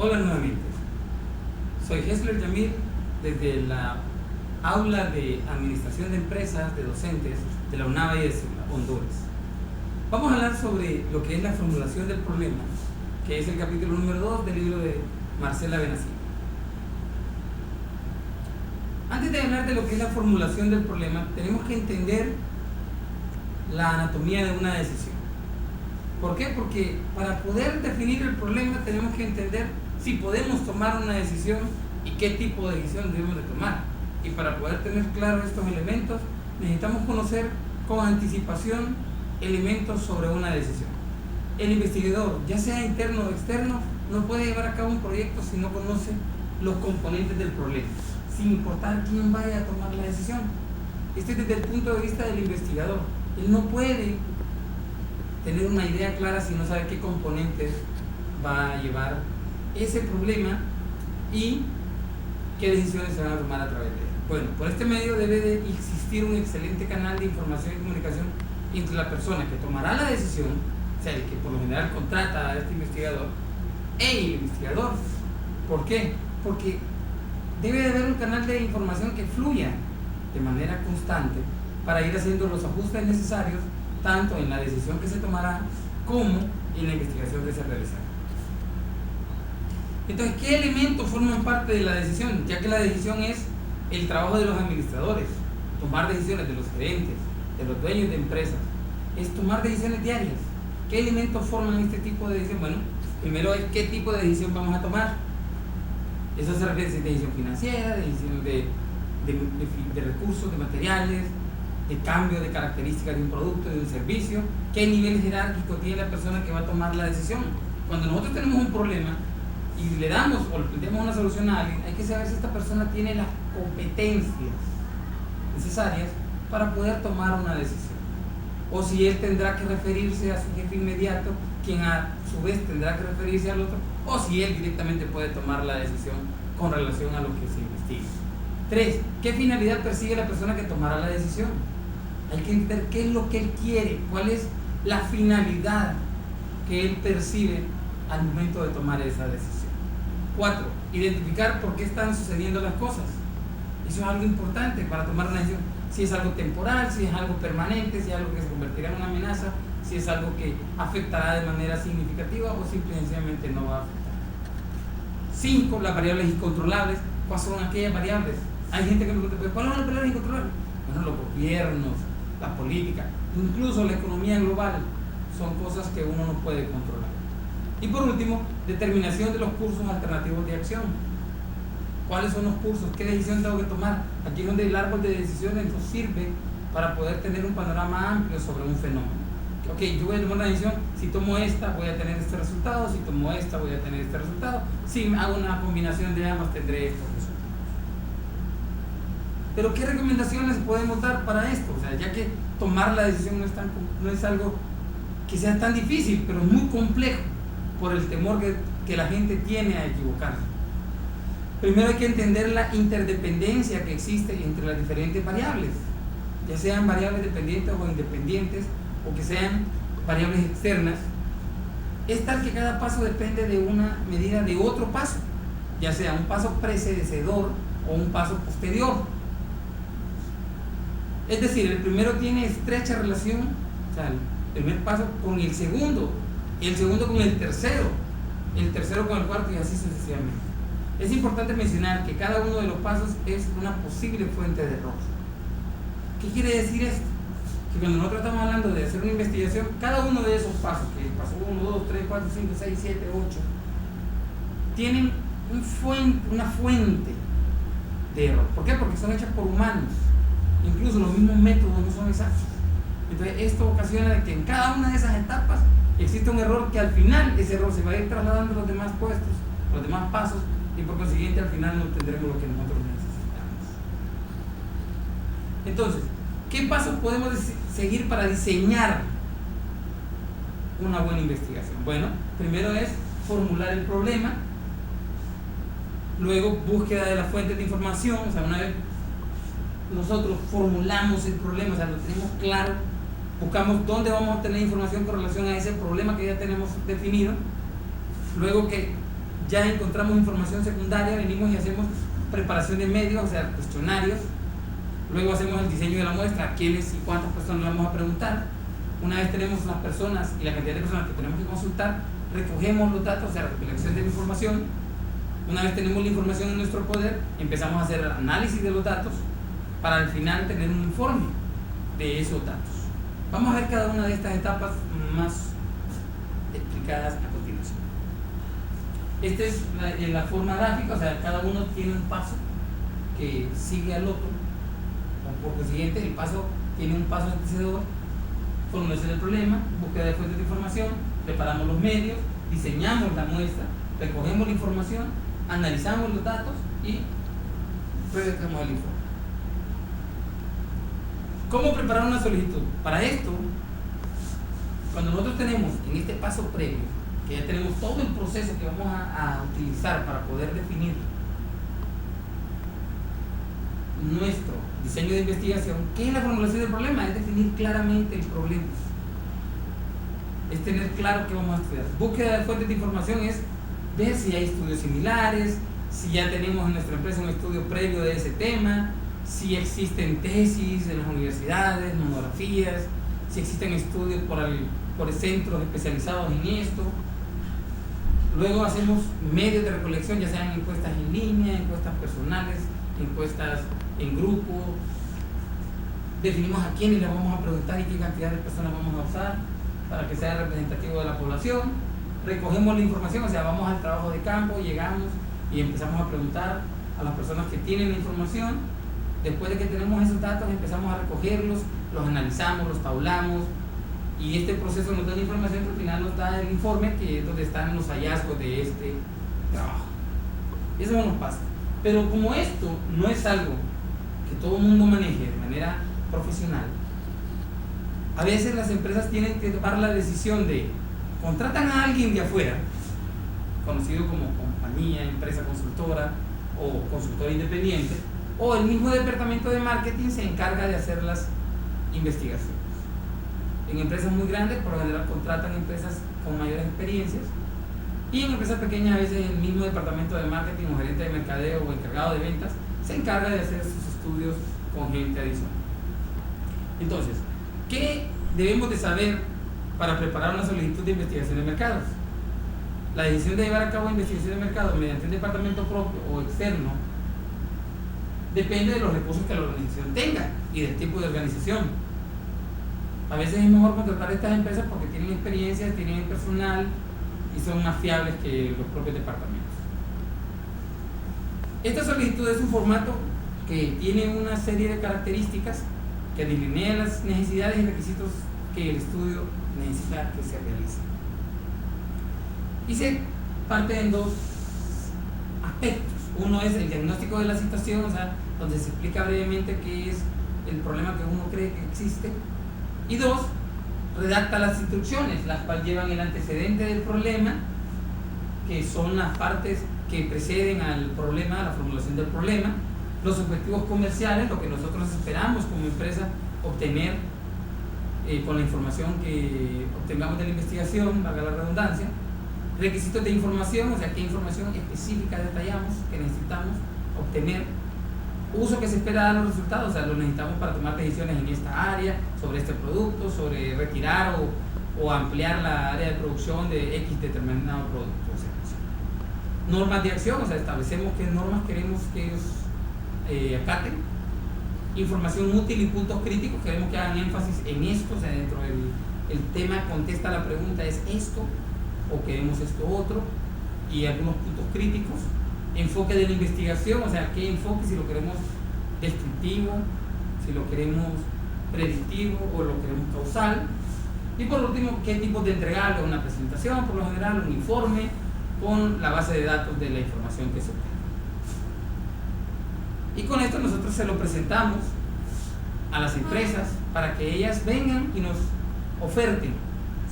Hola nuevamente, soy Hesler Yamir desde la aula de Administración de Empresas de docentes de la UNAVA y de Honduras. Vamos a hablar sobre lo que es la formulación del problema, que es el capítulo número 2 del libro de Marcela Benacín. Antes de hablar de lo que es la formulación del problema, tenemos que entender la anatomía de una decisión. ¿Por qué? Porque para poder definir el problema tenemos que entender si podemos tomar una decisión y qué tipo de decisión debemos de tomar. Y para poder tener claros estos elementos, necesitamos conocer con anticipación elementos sobre una decisión. El investigador, ya sea interno o externo, no puede llevar a cabo un proyecto si no conoce los componentes del problema, sin importar quién vaya a tomar la decisión. Este es desde el punto de vista del investigador. Él no puede tener una idea clara si no sabe qué componentes va a llevar ese problema y qué decisiones se van a tomar a través de él. Bueno, por este medio debe de existir un excelente canal de información y comunicación entre la persona que tomará la decisión, o sea, el que por lo general contrata a este investigador, e el investigador. ¿Por qué? Porque debe de haber un canal de información que fluya de manera constante para ir haciendo los ajustes necesarios tanto en la decisión que se tomará como en la investigación que se realizará. Entonces, ¿qué elementos forman parte de la decisión? Ya que la decisión es el trabajo de los administradores, tomar decisiones de los gerentes, de los dueños de empresas, es tomar decisiones diarias. ¿Qué elementos forman este tipo de decisión? Bueno, primero es qué tipo de decisión vamos a tomar. Eso se refiere a decisión financiera, decisión de recursos, de materiales, de cambio de características de un producto, de un servicio, qué nivel jerárquico tiene la persona que va a tomar la decisión. Cuando nosotros tenemos un problema y le damos o le planteamos una solución a alguien, hay que saber si esta persona tiene las competencias necesarias para poder tomar una decisión, o si él tendrá que referirse a su jefe inmediato, quien a su vez tendrá que referirse al otro, o si él directamente puede tomar la decisión con relación a lo que se investiga. 3. ¿Qué finalidad persigue la persona que tomará la decisión? Hay que entender qué es lo que él quiere, cuál es la finalidad que él percibe al momento de tomar esa decisión. 4. Identificar por qué están sucediendo las cosas. Eso es algo importante para tomar una decisión. Si es algo temporal, si es algo permanente, si es algo que se convertirá en una amenaza, si es algo que afectará de manera significativa o simplemente no va a afectar. 5. Las variables incontrolables. ¿Cuáles son aquellas variables? Hay gente que me pregunta, ¿cuáles son las variables incontrolables? Bueno, los gobiernos, la política, incluso la economía global, son cosas que uno no puede controlar. Y por último, determinación de los cursos alternativos de acción. ¿Cuáles son los cursos? ¿Qué decisión tengo que tomar? Aquí es donde el árbol de decisiones nos sirve para poder tener un panorama amplio sobre un fenómeno. Ok, yo voy a tomar una decisión, si tomo esta voy a tener este resultado, si tomo esta voy a tener este resultado, si hago una combinación de ambas tendré estos resultados. Pero ¿qué recomendaciones podemos dar para esto? O sea, ya que tomar la decisión no es algo que sea tan difícil, pero es muy complejo por el temor que la gente tiene a equivocarse. Primero hay que entender la interdependencia que existe entre las diferentes variables, ya sean variables dependientes o independientes, o que sean variables externas. Es tal que cada paso depende de una medida de otro paso, ya sea un paso precededor o un paso posterior. Es decir, el primero tiene estrecha relación, o sea, el primer paso con el segundo con el tercero con el cuarto y así sucesivamente. Es importante mencionar que cada uno de los pasos es una posible fuente de error. ¿Qué quiere decir esto? Que cuando nosotros estamos hablando de hacer una investigación, cada uno de esos pasos, que paso 1, 2, 3, 4, 5, 6, 7, 8, tienen una fuente de error. ¿Por qué? Porque son hechas por humanos. Incluso los mismos métodos no son exactos. Entonces esto ocasiona de que en cada una de esas etapas existe un error que al final ese error se va a ir trasladando a los demás puestos, a los demás pasos, y por consiguiente al final no tendremos lo que nosotros necesitamos. Entonces, ¿qué pasos podemos seguir para diseñar una buena investigación? Bueno, primero es formular el problema, luego búsqueda de las fuentes de información. O sea, una vez nosotros formulamos el problema, o sea, lo tenemos claro, buscamos dónde vamos a obtener información con relación a ese problema que ya tenemos definido, luego que ya encontramos información secundaria, venimos y hacemos preparación de medios, o sea, cuestionarios. Luego hacemos el diseño de la muestra, quiénes y cuántas personas le vamos a preguntar. Una vez tenemos las personas y la cantidad de personas que tenemos que consultar, recogemos los datos, o sea, la recopilación de la información. Una vez tenemos la información en nuestro poder, empezamos a hacer el análisis de los datos para al final tener un informe de esos datos. Vamos a ver cada una de estas etapas más explicadas a continuación. Esta es la forma gráfica, o sea, cada uno tiene un paso que sigue al otro. Por consiguiente, el paso tiene un paso antecedor: formulación del problema, búsqueda de fuentes de información, preparamos los medios, diseñamos la muestra, recogemos la información, analizamos los datos y redactamos el informe. ¿Cómo preparar una solicitud? Para esto, cuando nosotros tenemos en este paso previo, que ya tenemos todo el proceso que vamos a utilizar para poder definir nuestro diseño de investigación, ¿qué es la formulación del problema? Es definir claramente el problema. Es tener claro qué vamos a estudiar. Búsqueda de fuentes de información es ver si hay estudios similares, si ya tenemos en nuestra empresa un estudio previo de ese tema, si existen tesis en las universidades, monografías, si existen estudios por centros especializados en esto. Luego hacemos medios de recolección, ya sean encuestas en línea, encuestas personales, encuestas en grupo. Definimos a quiénes le vamos a preguntar y qué cantidad de personas vamos a usar para que sea representativo de la población. Recogemos la información, o sea, vamos al trabajo de campo, llegamos y empezamos a preguntar a las personas que tienen la información. Después de que tenemos esos datos, empezamos a recogerlos, los analizamos, los tablamos, y este proceso nos da la información que al final nos da el informe, que es donde están los hallazgos de este trabajo. Eso nos pasa. Pero como esto no es algo que todo el mundo maneje de manera profesional, a veces las empresas tienen que tomar la decisión de contratan a alguien de afuera, conocido como compañía, empresa consultora o consultor independiente, o el mismo departamento de marketing se encarga de hacer las investigaciones. En empresas muy grandes, por lo general, contratan empresas con mayores experiencias, y en empresas pequeñas, a veces el mismo departamento de marketing o gerente de mercadeo o encargado de ventas se encarga de hacer sus estudios con gente adicional. Entonces, ¿qué debemos de saber para preparar una solicitud de investigación de mercados? La decisión de llevar a cabo investigación de mercados mediante un departamento propio o externo depende de los recursos que la organización tenga y del tipo de organización. A veces es mejor contratar a estas empresas porque tienen experiencia, tienen personal y son más fiables que los propios departamentos. Esta solicitud es un formato que tiene una serie de características que delinean las necesidades y requisitos que el estudio necesita que se realicen. Y se parte en dos aspectos. Uno es el diagnóstico de la situación, o sea, donde se explica brevemente qué es el problema que uno cree que existe. Y dos, redacta las instrucciones, las cuales llevan el antecedente del problema, que son las partes que preceden al problema, a la formulación del problema, los objetivos comerciales, lo que nosotros esperamos como empresa obtener con la información que obtengamos de la investigación, valga la redundancia, requisitos de información, o sea, qué información específica detallamos, que necesitamos obtener, uso que se espera de los resultados, o sea, lo necesitamos para tomar decisiones en esta área, sobre este producto, sobre retirar o ampliar la área de producción de X determinado producto o servicio. Normas de acción, o sea, establecemos qué normas queremos que ellos acaten. Información útil y puntos críticos, queremos que hagan énfasis en esto, o sea, dentro del tema contesta la pregunta, ¿es esto? O queremos esto otro, y algunos puntos críticos. Enfoque de la investigación, o sea, qué enfoque, si lo queremos descriptivo, si lo queremos predictivo o lo queremos causal. Y por último, qué tipo de entregarlo, una presentación, por lo general un informe con la base de datos de la información que se obtiene. Y con esto nosotros se lo presentamos a las empresas para que ellas vengan y nos oferten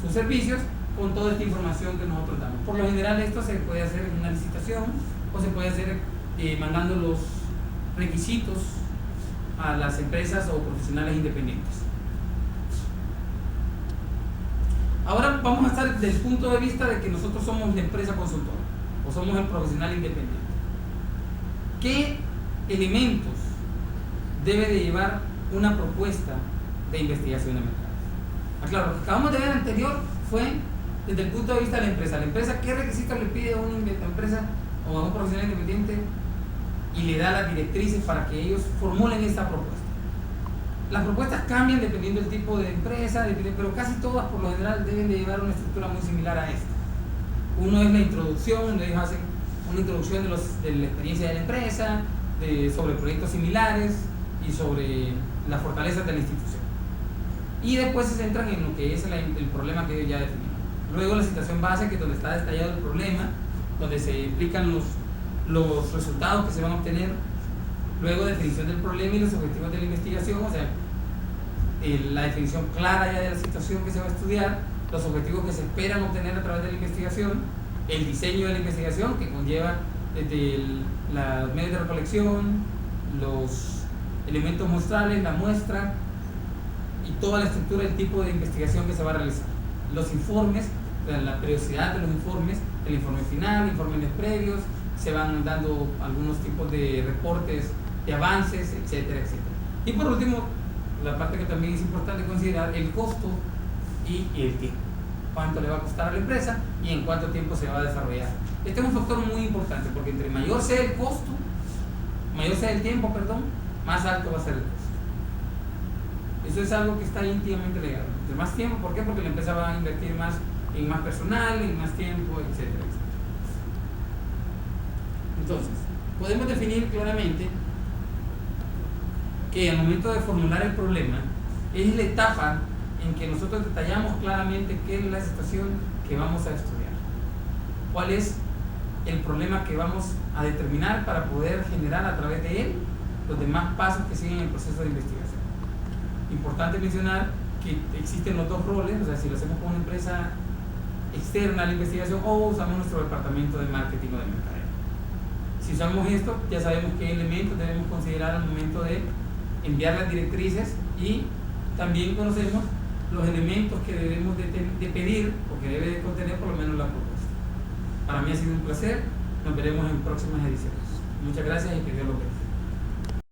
sus servicios con toda esta información que nosotros damos. Por lo general esto se puede hacer en una licitación o se puede hacer mandando los requisitos a las empresas o profesionales independientes. Ahora vamos a estar desde el punto de vista de que nosotros somos la empresa consultora o somos el profesional independiente. ¿Qué elementos debe de llevar una propuesta de investigación de mercados? Claro, lo que acabamos de ver anterior fue desde el punto de vista de la empresa. La empresa, ¿qué requisitos le pide a una empresa o a un profesional independiente? Y le da las directrices para que ellos formulen esta propuesta. Las propuestas cambian dependiendo del tipo de empresa, pero casi todas por lo general deben de llevar una estructura muy similar a esta. Uno es la introducción, donde ellos hacen una introducción de la experiencia de la empresa, sobre proyectos similares y sobre las fortalezas de la institución. Y después se centran en lo que es el problema que ellos ya definieron. Luego la situación base, que es donde está detallado el problema, donde se explican los resultados que se van a obtener. Luego definición del problema y los objetivos de la investigación, o sea, la definición clara ya de la situación que se va a estudiar, los objetivos que se esperan obtener a través de la investigación, el diseño de la investigación, que conlleva desde los medios de recolección, los elementos muestrales, la muestra y toda la estructura del tipo de investigación que se va a realizar. Los informes, la periodicidad de los informes, el informe final, informes previos, se van dando algunos tipos de reportes de avances, etcétera, etcétera. Y por último, la parte que también es importante considerar, el costo y el tiempo. Cuánto le va a costar a la empresa y en cuánto tiempo se va a desarrollar. Este es un factor muy importante, porque entre mayor sea el costo, mayor sea el tiempo, más alto va a ser el costo. Eso es algo que está íntimamente ligado. Entre más tiempo, ¿por qué? Porque la empresa va a invertir más en más personal, en más tiempo, etcétera, etcétera. Entonces, podemos definir claramente que al momento de formular el problema es la etapa en que nosotros detallamos claramente qué es la situación que vamos a estudiar, cuál es el problema que vamos a determinar para poder generar a través de él los demás pasos que siguen el proceso de investigación. Importante mencionar que existen los dos roles, o sea, si lo hacemos con una empresa externa a la investigación o usamos nuestro departamento de marketing o de mercadeo. Si usamos esto, ya sabemos qué elementos debemos considerar al momento de enviar las directrices, y también conocemos los elementos que debemos de pedir o que debe de contener por lo menos la propuesta. Para mí ha sido un placer, nos veremos en próximas ediciones. Muchas gracias y que Dios lo bendiga.